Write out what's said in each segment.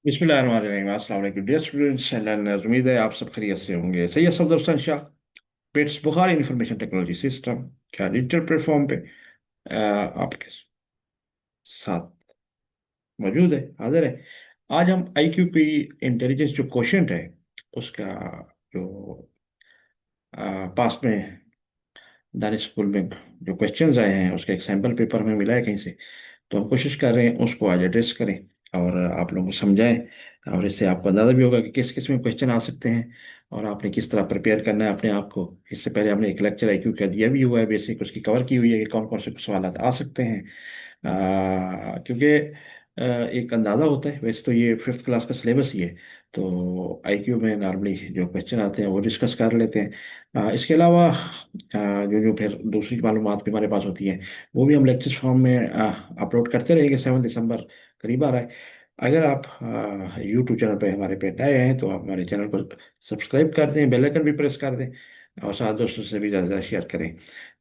बिस्मिल्लाहिर्रहमानिर्रहीम। अस्सलाम वालेकुम डियर स्टूडेंट्स एंड लर्नर्स। उम्मीद है आप सब खैरियत से होंगे। Syed Safdar Shah, pets Bukhari information technology system क्या डिजिटल प्लेटफॉर्म पे आपके साथ मौजूद है, हाजिर है। आज हम आईक्यू की इंटेलिजेंस जो क्वेश्चन है उसका जो पास्ट में दानिश स्कूल में जो क्वेश्चंस आए हैं उसका एक सैम्पल पेपर हमें मिला है कहीं से। तो हम कोशिश कर रहे हैं उसको आज एड्रेस करें और आप लोगों को समझाएं। और इससे आपको अंदाज़ा भी होगा कि किस किस में क्वेश्चन आ सकते हैं और आपने किस तरह प्रिपेयर करना है अपने आप को। इससे पहले हमने एक लेक्चर आईक्यू का दिया भी हुआ है, बेसिक उसकी कवर की हुई है कि कौन कौन से सवाल आ सकते हैं। क्योंकि एक अंदाज़ा होता है। वैसे तो ये फिफ्थ क्लास का सिलेबस ही है, तो आईक्यू में नॉर्मली जो क्वेश्चन आते हैं वो डिस्कस कर लेते हैं। इसके अलावा जो जो फिर दूसरी मालूमात भी हमारे पास होती हैं वो भी हम लेक्चर फॉर्म में अपलोड करते रहेंगे। 7 दिसंबर करीब आ रहा है। अगर आप यूट्यूब चैनल पे हमारे पे नए हैं तो आप हमारे चैनल को सब्सक्राइब कर दें, बेल आइकन भी प्रेस कर दें और साथ दोस्तों से भी ज़्यादा ज़्यादा शेयर करें।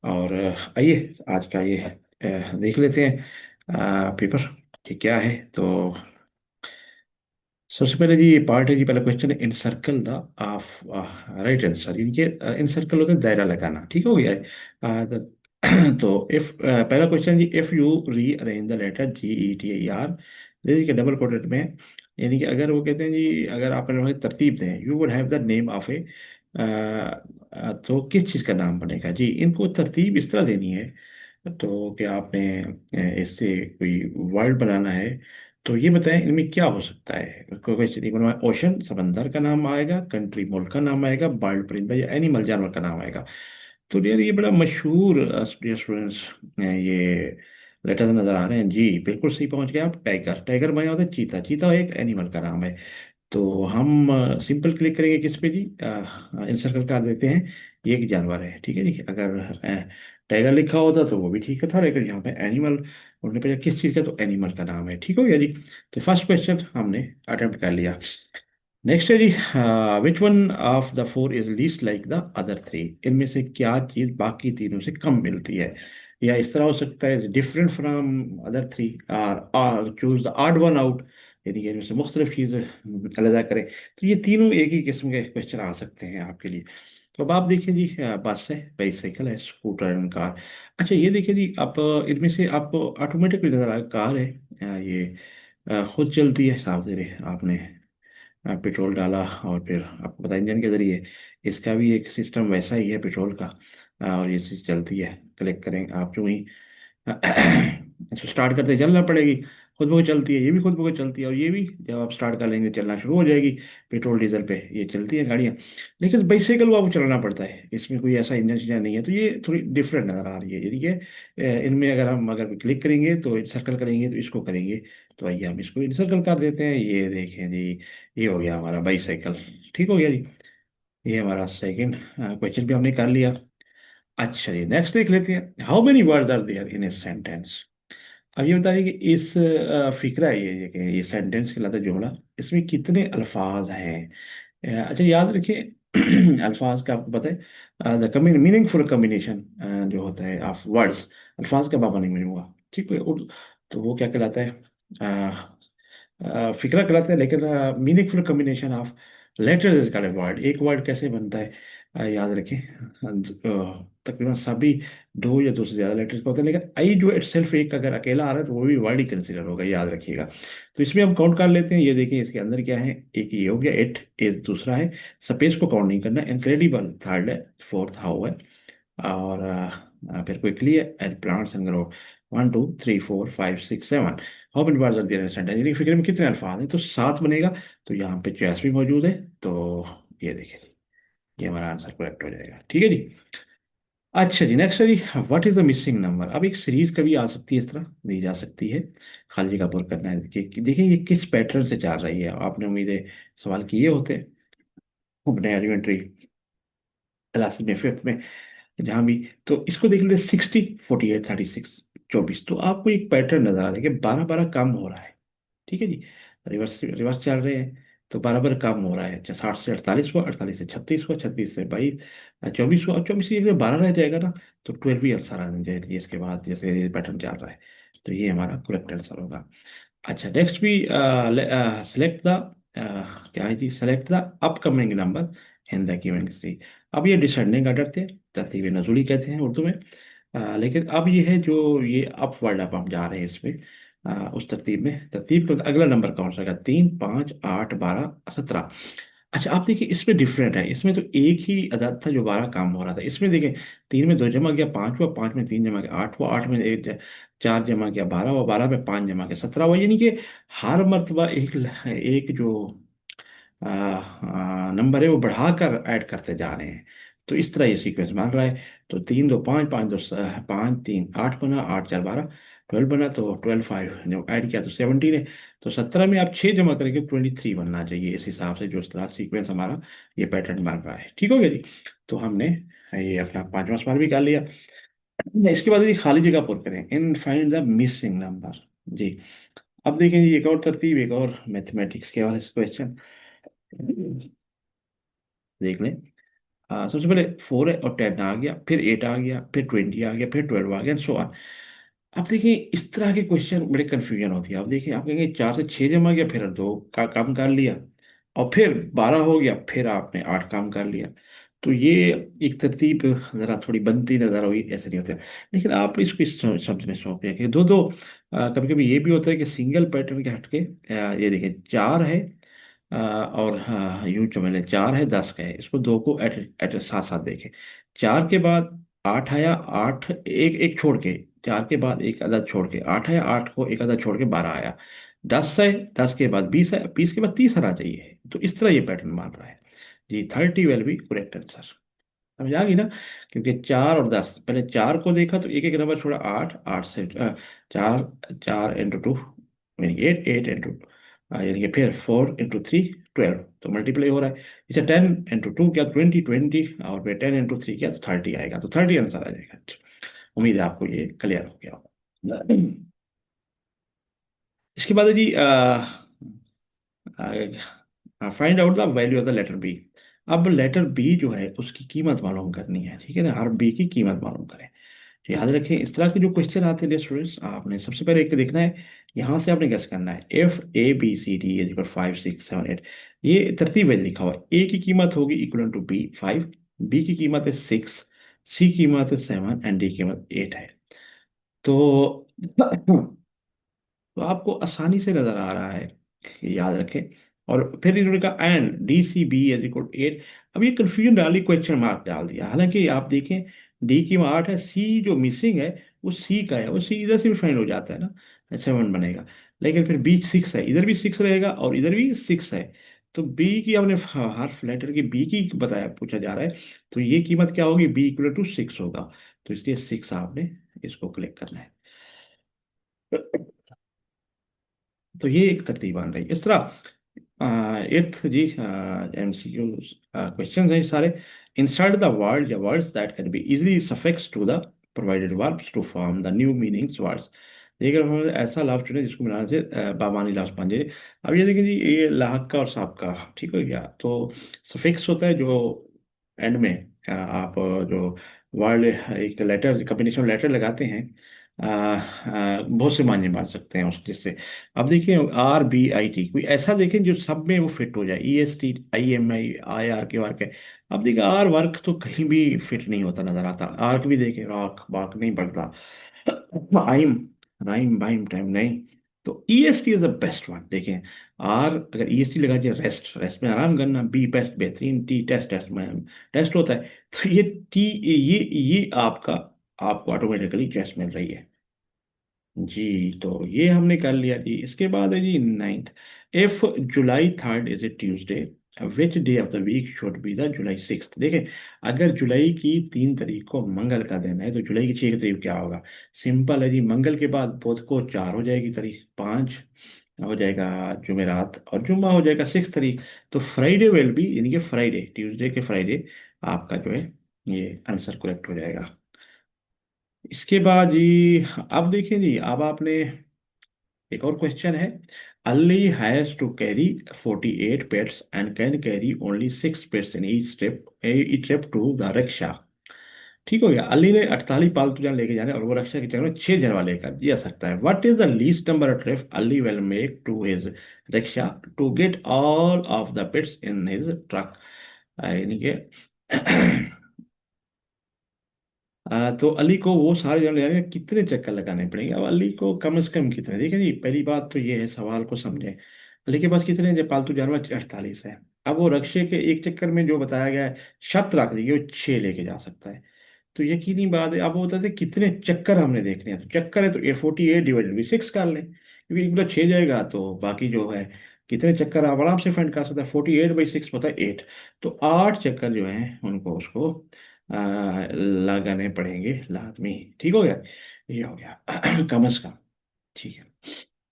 और आइए आज का ये देख लेते हैं पेपर कि क्या है। तो सबसे पहले जी ये पार्ट है जी। पहला क्वेश्चन है encircle the of right answer. ये इन सर्कल होता है दायरा लगाना, ठीक हो गया है। तो इफ पहला क्वेश्चन जी, इफ यू री अरेंज द लेटर GETAR, जैसे कि डबल कोटेड में है। यानी कि अगर वो कहते हैं जी अगर आप उन्हें तरतीब दें, you would have the name of a, तो किस चीज़ का नाम बनेगा जी। इनको तरतीब इस तरह देनी है तो कि आपने इससे कोई वर्ड बनाना है। तो ये बताएं इनमें क्या हो सकता है। क्वेश्चन बनवा, ओशन समंदर का नाम आएगा, कंट्री मुल्क का नाम आएगा, बर्ड परिंदा या एनिमल जानवर का नाम आएगा। तो यार ये बड़ा मशहूर स्टूडेंट्स ये लेटर नजर आ रहे हैं जी। बिल्कुल सही पहुंच गए आप। टाइगर, टाइगर बना होता है चीता, चीता एक एनिमल का नाम है। तो हम सिंपल क्लिक करेंगे किस पे जी, इंसर्कल कर देते हैं। ये एक जानवर है, ठीक है जी। अगर टाइगर लिखा होता तो वो भी ठीक है था, लेकिन यहाँ पे एनिमल बोलने पे किस चीज़ का, तो एनिमल का नाम है, ठीक हो गया जी। तो फर्स्ट क्वेश्चन हमने अटेम्प्ट कर लिया। नेक्स्ट है जी, which one of the four is least like the other three. इनमें से क्या चीज़ बाकी तीनों से कम मिलती है। या इस तरह हो सकता है डिफरेंट फ्रॉम अदर थ्री, और choose the odd one out, यानी कि इनमें से मुख्तलिफ चीज़ अलग करें। तो ये तीनों एक ही किस्म के क्वेश्चन आ सकते हैं आपके लिए। तो अब आप देखिए जी, बस है, बाईसाइकिल है, स्कूटर एंड कार। अच्छा ये देखिए जी, आप इनमें से आपको ऑटोमेटिकली नजर आए कार है। ये खुद चलती है, साफ दे रहे आपने पेट्रोल डाला और फिर आपको पता इंजन के जरिए। इसका भी एक सिस्टम वैसा ही है पेट्रोल का। और ये चीज़ चलती है, कलेक्ट करेंगे आप जो ही इसको स्टार्ट करते चलना पड़ेगी, खुद ब खुद चलती है। ये भी खुद ब खुद चलती है और ये भी जब आप स्टार्ट कर लेंगे चलना शुरू हो जाएगी। पेट्रोल डीजल पे ये चलती है गाड़ियाँ। लेकिन बाईसाइकिल वो आपको चलाना पड़ता है, इसमें कोई ऐसा इंजन शीजन नहीं है। तो ये थोड़ी डिफरेंट नज़र आ रही है। यानी कि इनमें अगर हम अगर क्लिक करेंगे तो सर्कल करेंगे तो इसको करेंगे। तो आइए हम इसको सर्कल कर देते हैं। ये देखें जी, ये हो गया हमारा बाईसाइकिल, ठीक हो गया जी। ये हमारा सेकंड क्वेश्चन भी हमने कर लिया। अच्छा जी, नेक्स्ट देख लेते हैं। How many words are there in a sentence. अब ये बताइए कि इस फिक्रा है ये कि ये सेंटेंस कहलाता है जुमला, इसमें कितने अल्फाज हैं। अच्छा याद रखिए अल्फाज का आपको पता है द मीनिंगफुल कम्बिनेशन जो होता है ऑफ वर्ड्स, अल्फाज का बाबा नहीं हुआ, ठीक है उर्दू। तो वो क्या कहलाता है, फिक्रा कहलाता है। लेकिन meaningful combination of letters is called word. एक वर्ड कैसे बनता है, याद रखें। तकरीबन सभी दो या दो से ज़्यादा लेटर्स का होता है, लेकिन आई जो इटसेल्फ एक अगर अकेला आ रहा है तो वो भी वर्ड ही कंसिडर होगा, याद रखिएगा। तो इसमें हम काउंट कर लेते हैं। ये देखिए इसके अंदर क्या है, एक ये हो गया, इट इज दूसरा है, स्पेस को काउंट नहीं करना, इनक्रेडिबल थर्ड है, फोर्थ हाउ है, और फिर क्विकली है, and plants and grow 1 2 3 4 5 6 7। How many words are there in sentence, यानी फिक्र में कितने अल्फाज हैं, तो सात बनेगा। तो यहाँ पे चॉइस भी मौजूद है। तो ये देखिए, ये हमारा आंसर करेक्ट हो जाएगा, ठीक है जी। अच्छा जी, नेक्स्ट है जी, what is the missing number. अब एक सीरीज कभी आ सकती है, इस तरह दी जा सकती है। खाली जगह पर करना है कि देखिए ये किस पैटर्न से चल रही है। आपने उम्मीद है सवाल किए होते हैं अपने एलिमेंट्री क्लास में, फिफ्थ में, जहाँ भी। तो इसको देख लेते 60 48 36 24। तो आपको एक पैटर्न नजर आ रहा है कि 12 12 कम हो रहा है, ठीक है जी। रिवर्स रिवर्स चल रहे हैं तो बारह बार कम हो रहा है। 60 से 48 हुआ, 48 से 36 हुआ, 36 से 22, 24 हुआ, और 24 से अगर 12 रह जाएगा ना तो 12 भी आंसर आ जाएगी इसके बाद, जैसे पैटर्न चल रहा है। तो ये हमारा करेक्ट आंसर होगा। अच्छा, नेक्स्ट भी सिलेक्ट द क्या है जी, select the upcoming number in the given history. अब ये डिसेंडिंग ऑर्डर थे, तरतीब नज़ुली कहते हैं उर्दू में। लेकिन अब ये है जो ये अपवर्ड, अब हम जा रहे हैं इसमें उस तरतीब में। तरतीब तो अगला नंबर कौन सा होगा? 3, 5, 8, 12, 17। अच्छा, आप देखिए इसमें डिफरेंट है। इसमें तो एक ही अदद था जो 12 काम हो रहा था। इसमें देखें, 3 में 2 जमा किया 5 हुआ, 5 में 3 जमा किया 8 हुआ, 8 में 4 जमा किया 12 हुआ, 12 में 5 जमा किया 17 हुआ। यानी कि हर मर्तबा एक जो नंबर है वो बढ़ाकर ऐड करते जा रहे हैं। तो इस तरह ये सीक्वेंस मान रहा है। तो 3, 2, 5, 5, 2, 5, 3, 8 बना, 8, 4, 12, 12 बना, तो 12, 5 जब ऐड किया तो 17 है। तो 17 में आप 6 जमा करेंगे 23 बनना चाहिए, इस हिसाब से जो इस तरह सीक्वेंस हमारा ये पैटर्न बन रहा है। ठीक हो गया जी। तो हमने ये अपना पांचवा सवाल भी कर लिया। इसके बाद ये खाली जगह पुर करें, in find the missing number. जी, अब देखें जी, एक और तरतीब, एक और मैथमेटिक्स के वाले क्वेश्चन देख लें। सबसे पहले 4 है और 10 आ गया, फिर 8 आ गया, फिर 20 आ गया, फिर 12 आ गया, सो ऑन। अब देखिए इस तरह के क्वेश्चन बड़े कंफ्यूजन होती है। अब देखिए आप कहेंगे 4 से 6 जमा गया, फिर 2 का काम कर लिया, और फिर 12 हो गया, फिर आपने 8 काम कर लिया। तो ये एक तरतीब जरा थोड़ी बनती नजर हुई, ऐसे नहीं होते। लेकिन आप इसको इस शब्द में सौंपे कि दो दो, कभी कभी ये भी होता है कि सिंगल पैटर्न के हटके ये देखिए 4 है, और हाँ यूं चले 4 है 10 का है, इसको दो को एट एट साथ साथ देखें। 4 के बाद 8 आया, 8 एक एक छोड़ के, 4 के बाद एक अदद छोड़ के 8 आया, 8 को एक अदद छोड़ के 12 आया। 10 है, 10 के बाद 20 है, 20 के बाद 30 आना चाहिए। तो इस तरह ये पैटर्न मान रहा है जी। 30 विल बी करेक्ट आंसर। समझ आ गई ना? क्योंकि 4 और 10, पहले 4 को देखा तो एक एक नंबर छोड़ा, 8, 8 से 4, 4 × 2 यानी 8, 8 × यानी कि फिर 4 × 3 12, तो मल्टीप्लाई हो रहा है। इसे 10 × 2 क्या 20, 20, और फिर 10 × 3 क्या तो 30 आएगा, तो 30 आंसर आ जाएगा। उम्मीद है आपको ये क्लियर हो गया होगा। इसके बाद है जी, find out the value of the letter B. अब लेटर बी जो है उसकी कीमत मालूम करनी है, ठीक है ना? हर बी की कीमत मालूम करें। तो याद रखें, इस तरह के जो क्वेश्चन आते हैं स्टूडेंट्स, आपने सबसे पहले एक देखना है, यहाँ से आपने गेस करना है। F A B C D 5, 6, 7, 8, ये तरतीब है लिखा हुआ है। ए की कीमत होगी इक्वल टू बी 5, बी की कीमत है 6, सी की कीमत है 7, एंड डी की कीमत 8 है। तो तो आपको आसानी से नजर आ रहा है, ये याद रखें। और फिर इन्होंने कहा एंड D C B = 8। अब ये कंफ्यूजन डाली, क्वेश्चन मार्क डाल दिया। हालांकि आप देखें, डी की 8 है, सी जो मिसिंग है वो सी का है, वो सी इधर से भी फाइंड हो जाता है ना, 7 बनेगा। लेकिन फिर बी 6 है, इधर भी 6 रहेगा और इधर भी 6 है। तो बी की हमने हाफ लेटर की बी की बताया, पूछा जा रहा है। तो ये कीमत क्या होगी? B = 6 होगा। तो इसलिए 6 आपने इसको क्लिक करना है। तो ये एक तरतीब बन रही इस तरह। एट्थ जी, MCQ क्वेश्चन है ये सारे। इंसर्ट द वर्ड या words that can be easily suffix to the provided verbs to form the new meanings words. देखिए हमारे ऐसा लफ्ज चुने जिसको मिलाने से बामानी लफ्ज बन जाए। अब ये देखिए जी, ये लाहक का और साहब का, ठीक हो गया। तो सफिक्स होता है जो एंड में आप जो वर्ड एक लेटर कम्बिनेशन लेटर लगाते हैं, बहुत से मायने मार सकते हैं उस जिससे। अब देखिए RBIT, कोई ऐसा देखें जो सब में वो फिट हो जाए, ESTIMI IR के वर्क है। अब देखिए आर वर्क तो कहीं भी फिट नहीं होता नजर आता। आर्क भी देखें, रॉक वाक नहीं बढ़ता। आइम, राइम बाइम टाइम नहीं। तो EST is the best one. देखें, आर अगर EST लगा दिया, रेस्ट, रेस्ट में आराम करना, बी बेस्ट बेहतरीन, टी टेस्ट, टेस्ट में टेस्ट होता है। तो ये टी, ये आपका, आपको ऑटोमेटिकली चॉइस मिल रही है जी। तो ये हमने कर लिया जी। इसके बाद है जी ninth. If July 3 is a Tuesday, which day of the week should be the July 6। देखें, अगर जुलाई की 3 तारीख को मंगल का दिन है तो जुलाई की 6 तारीख क्या होगा? सिंपल है जी, मंगल के बाद बुध को 4 हो जाएगी तारीख, 5 हो जाएगा जुमेरात, और जुम्मा हो जाएगा 6 तारीख। तो फ्राइडे विल बी, यानी कि फ्राइडे, ट्यूसडे के फ्राइडे आपका जो है ये आंसर करेक्ट हो जाएगा। इसके बाद जी, अब देखिए जी, अब आपने एक और क्वेश्चन है। Ali has to carry 48 pets and can carry only 6 pets in each trip to the rickshaw. ठीक हो गया। अली ने 48 पालतू जानवर लेके जाने और वो रक्षा के चक्कर में 6 जानवर लेकर जा सकता है। What is the least number of trip Ali will make to his rickshaw to get all of the pets in his truck? यानी कि तो अली को वो सारे जानवर लेने में कितने चक्कर लगाने पड़ेंगे? अब अली को कम से कम कितने, देखिए जी पहली बात तो ये है, सवाल को समझें। अली के पास कितने जो पालतू जानवर? 48 है। अब वो रक्शे के एक चक्कर में जो बताया गया है, शर्त रख दी कि वो 6 लेके जा सकता है। तो यकीनी बात है, अब वो बताते हैं कितने चक्कर हमने देखने हैं। तो चक्कर है तो ए 48 डिवाइडेड बाई 6 कर लें, क्योंकि एक बार 6 जाएगा तो बाकी जो है कितने चक्कर आप आराम से फाइंड कर सकते हैं। 48/6 पता है 8। तो 8 चक्कर जो हैं उनको उसको लगाने पड़ेंगे लाजमी। ठीक हो गया, ये हो गया कम से कम। ठीक है,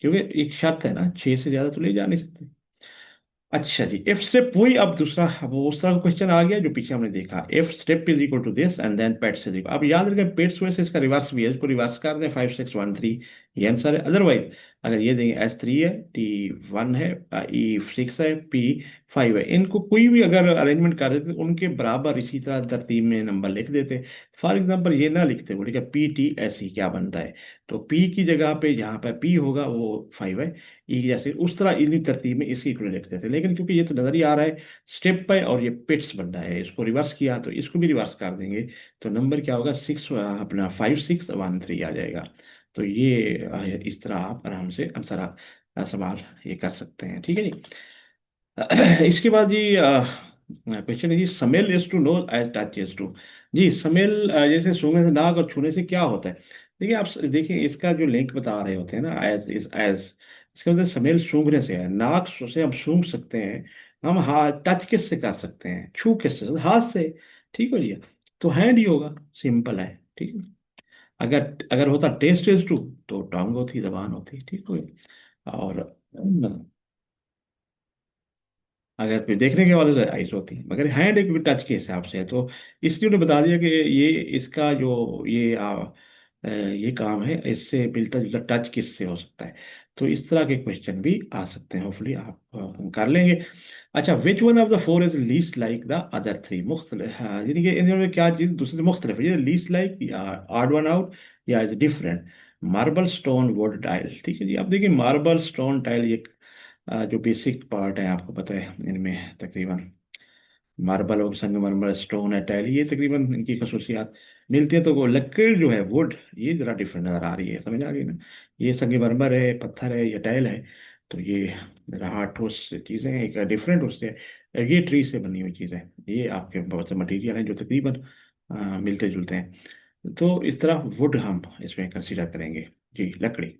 क्योंकि एक शर्त है ना, 6 से ज्यादा तो ले जा नहीं सकते। अच्छा जी, इफ स्टेप वही, अब दूसरा, अब वो उस तरह का क्वेश्चन आ गया जो पीछे हमने देखा। If step is equal to this and then pets is equal, अब याद रखें पेट्स वैसे इसका रिवर्स भी है, इसको रिवर्स कर दें 5 6 1 3, ये आंसर है। अदरवाइज अगर ये देंगे S3 है, T1 है, E6 है, P5 है, इनको कोई भी अगर अरेंजमेंट कर देते तो उनके बराबर इसी तरह तरतीब में नंबर लिख देते। फॉर एग्जाम्पल ये ना लिखते, वो ठीक है PT, ऐसी क्या बनता है, तो P की जगह पे जहाँ पे P होगा वो 5 है, ई जैसे उस तरह इन्हीं तरतीब में इसकी इक्वल लिख देते। लेकिन क्योंकि ये तो नजर ही आ रहा है स्टेप पे और ये पिट्स बन रहा है, इसको रिवर्स किया तो इसको भी रिवर्स कर देंगे, तो नंबर क्या होगा? 6, अपना 5 6 1 3 आ जाएगा। तो ये इस तरह आप आराम से आंसर सवाल ये कर सकते हैं। ठीक है जी। इसके बाद जी क्वेश्चन है जी, smell is to nose as touch is to. जी स्मेल जैसे सूंघने से, नाक और छूने से क्या होता है? देखिए आप देखिए इसका जो लिंक बता रहे होते हैं ना, एज इज एज, इसका मतलब स्मेल सूंघने से है। नाक से हम सूंघ सकते हैं, हम हाथ टच किस से कर सकते हैं, छू किस से? हाथ से। ठीक हो जी, तो हैंड ही होगा, सिंपल है। ठीक है, अगर अगर होता टेस्ट इज टू तो टंग होती, जबान होती। ठीक हो गया। और अगर कोई देखने के वाले तो आइस होती, मगर हैंड एक टच के हिसाब से है, तो इसलिए उन्होंने बता दिया कि ये इसका जो ये काम है, इससे मिलता जुलता टच किससे हो सकता है। तो इस तरह के क्वेश्चन भी आ सकते हैं, होपफुली आप कर लेंगे। अच्छा, विच one of the four is least like the other three? मुख्तलिफ, हाँ, यानी कि इनमें क्या चीज़ दूसरे से मुख्तलिफ है? ये लीस्ट लाइक या आड वन आउट या is different? Marble, stone, would, tile. ठीक है जी, अब देखिए मार्बल, स्टोन, टाइल, ये जो बेसिक पार्ट है आपको पता है इनमें तकरीबन। मार्बल और संगमरमर, स्टोन है, टाइल, ये तकरीबन इनकी खसूसियात मिलती है। तो वो लकड़ जो है वुड, ये जरा डिफरेंट नजर आ रही है, समझ आ रही है ना? ये संगमरमर है, पत्थर है, या टाइल है, तो ये जरा हार्ड ठोस चीज़ें हैं, एक डिफरेंट उससे। ये ट्री से बनी हुई चीज़ है, ये आपके बहुत से मटीरियल हैं जो तकरीबन मिलते जुलते हैं। तो इस तरह वुड हम इसमें कंसीडर करेंगे। जी लकड़ी।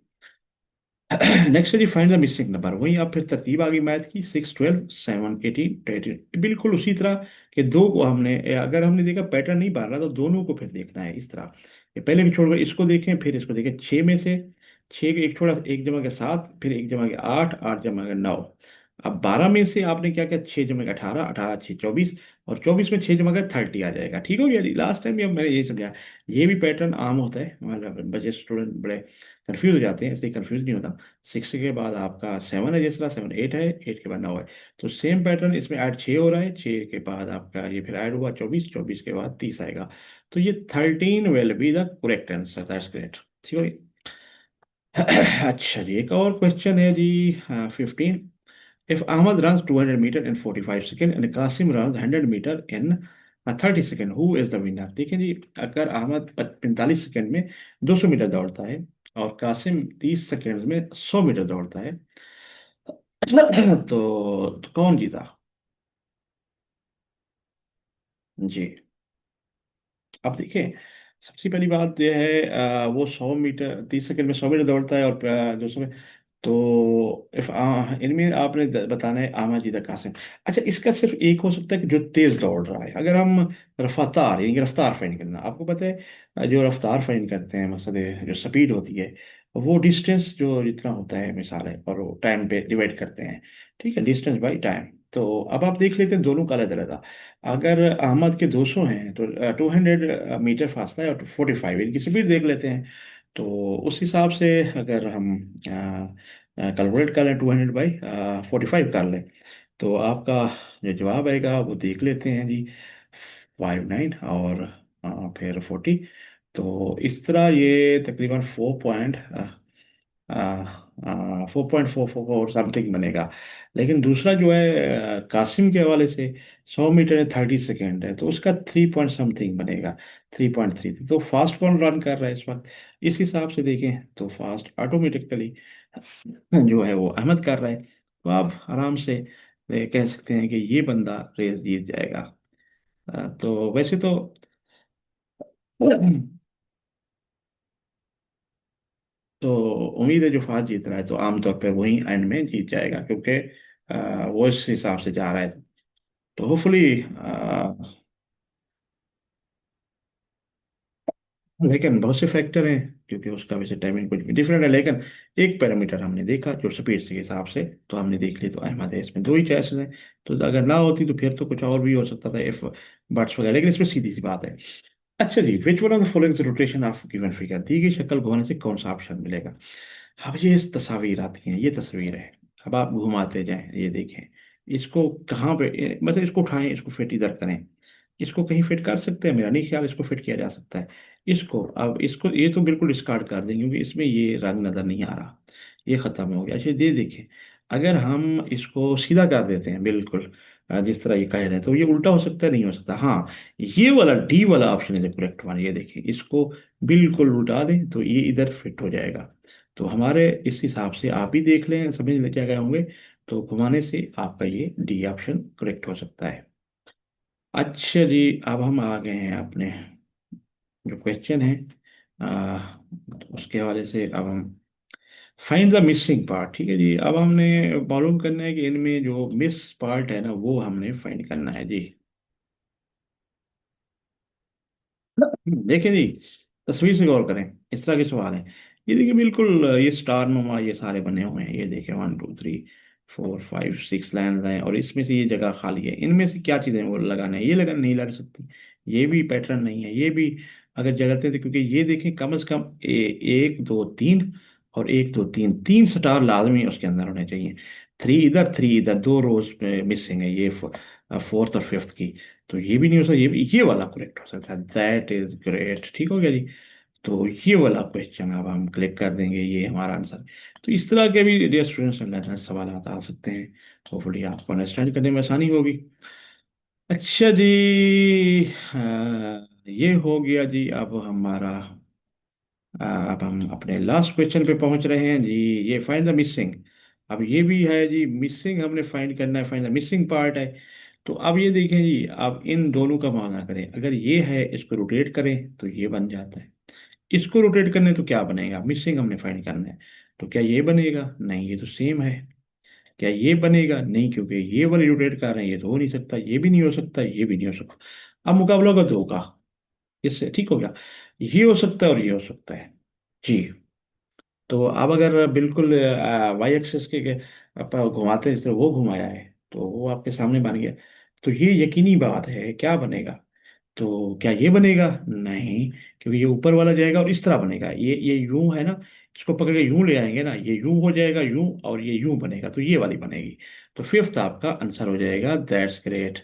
नेक्स्ट है जी, फाइंड द मिसिंग नंबर। वहीं आप फिर तरतीब आ गई मैथ की, 6 12 7 18 18, बिल्कुल उसी तरह के दो को हमने, अगर हमने देखा पैटर्न नहीं बन रहा तो दोनों को फिर देखना है इस तरह। ये पहले भी छोड़कर इसको देखें, फिर इसको देखें। 6 में से 6 के एक छोड़ा, एक जमा के 7, फिर एक जमा के 8, 8 जमा के 9। अब 12 में से आपने क्या किया, 6 जमा के 18, 18 6 24, और 24 में 6 जमा के 30 आ जाएगा। ठीक हो गया जी, लास्ट टाइम भी अब मैंने यही समझाया। ये भी पैटर्न आम होता है, मतलब बच्चे स्टूडेंट बड़े कंफ्यूज हो जाते हैं, इसलिए कंफ्यूज नहीं होता। 6 के बाद आपका 7 है, जिस तरह 7 8 है, 8 के बाद 9 है, तो सेम पैटर्न इसमें ऐड 6 हो रहा है। 6 के बाद आपका ये फिर ऐड हुआ 24, 24 के बाद 30 आएगा। तो ये 13 will be the correct answer, that's great. ठीक है। अच्छा जी, एक और क्वेश्चन है जी, 15। If Ahmed runs 200 metre in 45 second and Qasim runs 100 metre in 30 second, who is the winner? देखिए जी, अगर अहमद 45 सेकेंड में 200 मीटर दौड़ता है और कासिम 30 सेकेंड में 100 मीटर दौड़ता है, तो कौन जीता? जी, अब देखिए सबसे पहली बात यह है, वो 100 मीटर 30 सेकेंड में 100 मीटर दौड़ता है, और 200 में, तो इफ इनमें आपने बताना है आमा जीदा कासिम। अच्छा, इसका सिर्फ एक हो सकता है कि जो तेज दौड़ रहा है। अगर हम रफ्तार, यानी कि रफ्तार फाइंड करना, आपको पता है जो रफ्तार फाइंड करते हैं, मसले जो स्पीड होती है, वो डिस्टेंस जो जितना होता है मिसाल है, और वो टाइम पे डिवाइड करते हैं। ठीक है, डिस्टेंस बाई टाइम। तो अब आप देख लेते हैं दोनों का अलग अलग था। अगर अहमद के 200 हैं तो 200 मीटर फासला है, और 45 इनकी स्पीड देख लेते हैं। तो उस हिसाब से अगर हम कैलकुलेट कर लें, 200/45 कर लें, तो आपका जो जवाब आएगा वो देख लेते हैं जी, 59 और फिर 40। तो इस तरह ये तकरीबन 4.444 समथिंग बनेगा। लेकिन दूसरा जो है कासिम के हवाले से 100 मीटर 30 सेकेंड है, तो उसका 3 पॉइंट समथिंग बनेगा, 3.3। तो फास्ट बॉल रन कर रहा है इस वक्त। इस हिसाब से देखें तो फास्ट ऑटोमेटिकली जो है वो अहमद कर रहा है। तो आप आराम से कह सकते हैं कि ये बंदा रेस जीत जाएगा। तो वैसे तो तो उम्मीद है जो फास्ट जीत रहा है, तो आमतौर पर वही एंड में जीत जाएगा, क्योंकि वो इस हिसाब से जा रहा है। तो होपफुली, लेकिन बहुत से फैक्टर हैं, क्योंकि उसका वैसे टाइमिंग कुछ भी डिफरेंट है, लेकिन एक पैरामीटर हमने देखा जो स्पीड के हिसाब से, तो हमने देख ली, तो अहमद है। इसमें दो ही चॉइसेस हैं। तो अगर ना होती तो फिर तो कुछ और भी हो सकता था, इफ बट्स वगैरह, लेकिन इसमें सीधी सी बात है। अच्छा जी, which one of the following rotation of given figure, दी गई शक्ल घुमाने से कौन सा ऑप्शन मिलेगा। अब ये इस तस्वीर आती हैं, ये तस्वीर है। अब आप घुमाते जाएं, ये देखें, इसको कहाँ पे मतलब इसको उठाएं, इसको फिट इधर करें। इसको कहीं फिट कर सकते हैं? मेरा नहीं ख्याल इसको फिट किया जा सकता है। इसको, अब इसको ये तो बिल्कुल डिस्कार्ड कर दें, क्योंकि इसमें ये रंग नज़र नहीं आ रहा, ये ख़त्म हो गया। अच्छा, ये देखें, अगर हम इसको सीधा कर देते हैं बिल्कुल, जिस तरह ये कह रहे हैं, तो ये उल्टा हो सकता है, नहीं हो सकता? हाँ, ये वाला डी वाला ऑप्शन है करेक्ट वन। ये देखिए, इसको बिल्कुल उल्टा दें तो ये इधर फिट हो जाएगा। तो हमारे इस हिसाब से आप ही देख लें, समझ ले क्या गए होंगे। तो घुमाने से आपका ये डी ऑप्शन करेक्ट हो सकता है। अच्छा जी, अब हम आ गए हैं अपने जो क्वेश्चन है, तो उसके हवाले से अब हम फाइंड द मिसिंग पार्ट। ठीक है जी, अब हमने मालूम करना है कि इनमें जो मिस पार्ट है ना, वो हमने फाइंड करना है जी। देखिए जी, तस्वीर से गौर करें, इस तरह के सवाल हैं। ये देखिए, बिल्कुल ये स्टार नुमा ये सारे बने हुए हैं। ये देखिए, 1 2 3 4 5 6 लाइन हैं, और इसमें से ये जगह खाली है। इनमें से क्या चीज़ें वो लगाना है? ये लगन नहीं लग सकती, ये भी पैटर्न नहीं है, ये भी अगर जगते थे, क्योंकि ये देखें कम से कम 1 2 3 और 1 2 3, 3 स्टार लाजमी उसके अंदर होने चाहिए। थ्री इधर, दो रोज मिसिंग है, ये फोर्थ और फिफ्थ की। तो ये भी नहीं हो सकता, ये वाला करेक्ट हो सकता है। दैट इज ग्रेट, ठीक हो गया जी। तो ये वाला क्वेश्चन अब हम क्लिक कर देंगे, ये हमारा आंसर। तो इस तरह के भी डियर स्टूडेंट्स सवाल आ सकते हैं। होपफुली आपको अंडरस्टैंड करने में आसानी होगी। अच्छा जी, ये हो गया जी अब हमारा। अब हम अपने लास्ट क्वेश्चन पे पहुंच रहे हैं जी। ये फाइंड द मिसिंग। अब ये भी है जी, मिसिंग हमने फाइंड करना है, फाइंड द मिसिंग पार्ट है। तो अब ये देखें जी, अब इन दोनों का माना करें, अगर ये है इसको रोटेट करें तो ये बन जाता है। इसको रोटेट करने तो क्या बनेगा? मिसिंग हमने फाइंड करना है, तो क्या ये बनेगा? नहीं, ये तो सेम है। क्या ये बनेगा? नहीं, क्योंकि ये वाले रोटेट कर रहे हैं, ये तो हो नहीं सकता, ये भी नहीं हो सकता, ये भी नहीं हो सकता। अब मुकाबला का दो का, इससे ठीक हो गया। ये हो सकता है और ये हो सकता है जी। तो अब अगर बिल्कुल वाई एक्सेस के आप घुमाते हैं, इस तरह वो घुमाया है, तो वो आपके सामने बन गया। तो ये यकीनी बात है, क्या बनेगा? तो क्या ये बनेगा? नहीं, क्योंकि ये ऊपर वाला जाएगा और इस तरह बनेगा। ये यूं है ना, इसको पकड़ के यूं ले आएंगे ना, ये यूं हो जाएगा यूं, और ये यूं बनेगा, तो ये वाली बनेगी। तो फिफ्थ आपका आंसर हो जाएगा। That's great.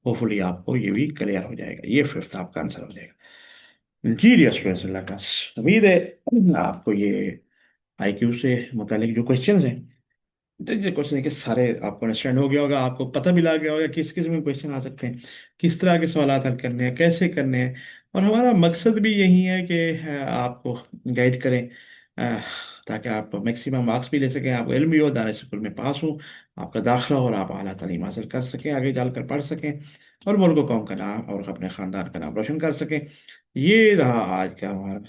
होपफुली आपको ये भी क्लियर हो जाएगा, ये फिफ्थ आपका आंसर हो जाएगा जी। डियर स्टूडेंट्स, अल्लाह का उम्मीद है आपको ये आईक्यू से मुतालिक जो क्वेश्चंस हैं, देखिए क्वेश्चन के सारे आपको अंडरस्टैंड हो गया होगा, आपको पता भी लग गया होगा किस किस में क्वेश्चन आ सकते हैं, किस तरह के सवाल हल करने हैं, कैसे करने हैं। और हमारा मकसद भी यही है कि आपको गाइड करें, अ, ताकि आप मैक्सिमम मार्क्स भी ले सकें, आपको इल्म भी हो, दानिश स्कूल में पास हो, आपका दाखिला हो और आप आला तालीम हासिल कर सकें, आगे जाकर पढ़ सकें, और मुल्क को कौम का नाम और अपने ख़ानदान का नाम रोशन कर सकें। ये रहा आज का हमारा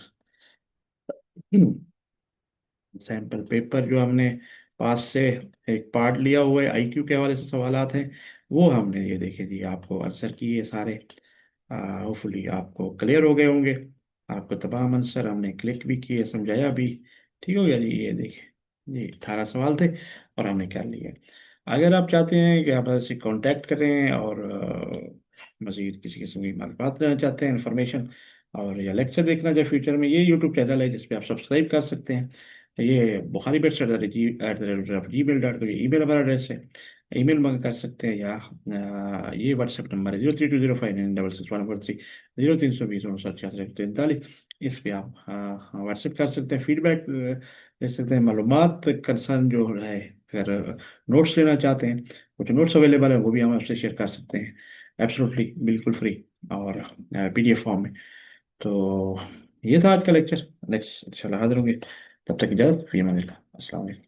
सैम्पल पेपर, जो हमने पास से एक पार्ट लिया हुआ है, आईक्यू के हवाले से सवालात हैं, वो हमने ये देखे जी आपको आंसर किए सारे। होपफुली आपको क्लियर हो गए होंगे। आपको तमाम आंसर हमने क्लिक भी किए, समझाया भी। ठीक हो गया जी, ये देखिए जी, 18 सवाल थे और हमने कर लिए। अगर आप चाहते हैं कि आप ऐसे कांटेक्ट करें और मज़ीद किसी किस्म की मालूमात लेना चाहते हैं, इन्फॉर्मेशन, और या लेक्चर देखना चाहे फ्यूचर में, ये यूट्यूब चैनल है जिस पे आप सब्सक्राइब कर सकते हैं। ये बुखारी बेट्स@gmail.com, ये ईमेल हमारा एड्रेस है। ईमेल मंगा कर सकते हैं, या ये व्हाट्सएप नंबर है 0320596614 0320 इस पे आप व्हाट्सएप कर सकते हैं, फीडबैक दे सकते हैं, मालूमात कंसर्न जो है, अगर नोट्स लेना चाहते हैं, कुछ नोट्स अवेलेबल है वो भी हम आपसे शेयर कर सकते हैं, एब्सोल्युटली बिल्कुल फ्री, और पीडीएफ फॉर्म में। तो ये था आज का लेक्चर। नेक्स्ट इंशाल्लाह हाजिर होंगे, तब तक इजाज़त, फी अमान अल्लाह, अस्सलाम वालेकुम।